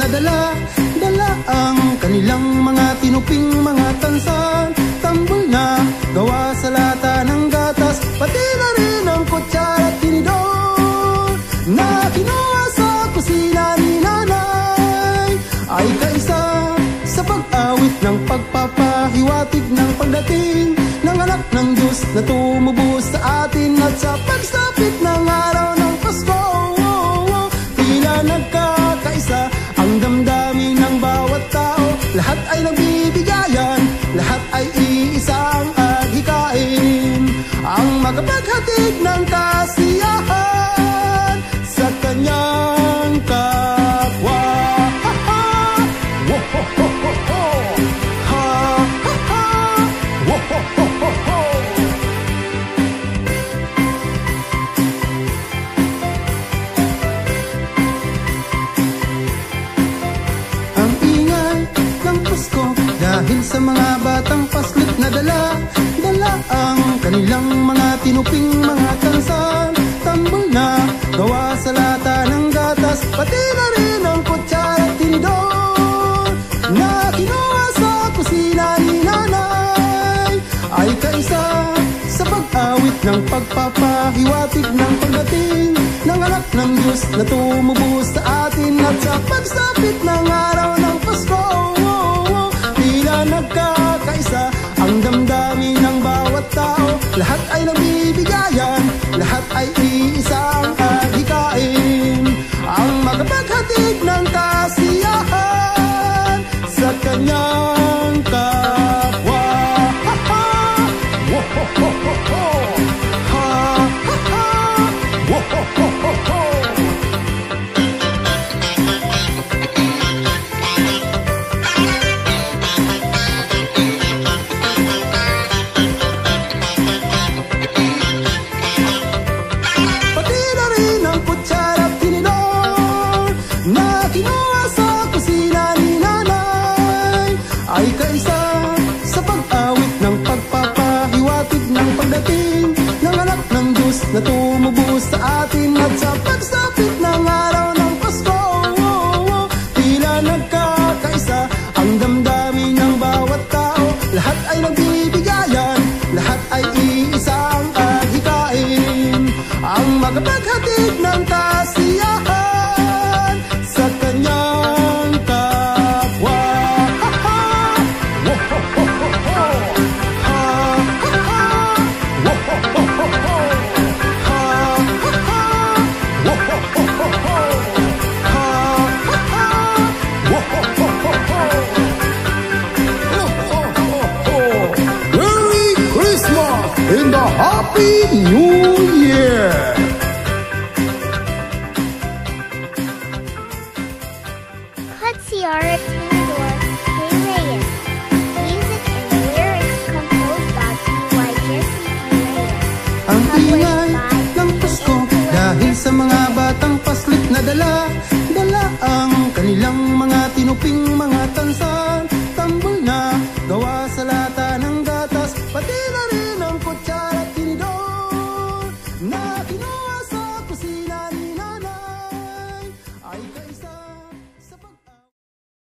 dala, dala ang kanilang mga tinuping mga tansan. Tambol na gawa sa lata ng gatas, pati na rin ang kutsara at tinidor na kinuha sa kusina ni nanay. Ay kaisa sa pag-awit ng pagpapahiwatig ng pagdating ng anak ng Diyos na tumubos sa atin. At sa pagsapit ng araw ng Pasko, tila nagkakaisa ang damdamin ng bawat tao. Lahat ay nagbibigayan, lahat ay iisang adhikain, ang makapaghatid ng kasiyahan sa kanyang kapwa. Dahil sa mga batang paslit na dala, dala ang kanilang mga tinuping mga tansan. Tambol na gawa sa lata ng gatas, pati na rin ang kutsara at tinidor na kinuha sa kusina ni nanay. Ay kaisa sa pag-awit ng pagpapahiwatig ng pagdating ng anak ng Diyos na tumubos sa atin. At sa pagsapit ng araw ng Pasko, nagkakaisa ang damdamin ng bawat tao. Lahat ay nagbibigayan, lahat ay iisang adhikain, ang makapaghatid ng kasiyahan sa kanyang kapwa. Ay kaisa sa pag-awit ng pagpapahiwatig ng pagdating ng anak ng Diyos na tumubos sa atin. At sa pagsapit ng araw ng Pasko, tila nagkakaisa ang damdamin ng bawat tao. Lahat ay nagbibigayan, lahat ay iisang adhikain, ang makapaghatid ng kasiyahan sa kanyang kapwa. Merry Christmas and a Happy New Year! Kutsiara Tinidor, Kay Reyes. Music and lyrics composed by T.Y. Jesse P. Reyes. Ang ingay ng Pasko dahil sa mga batang paslit na dala, dala ang kanilang mga tinuping mga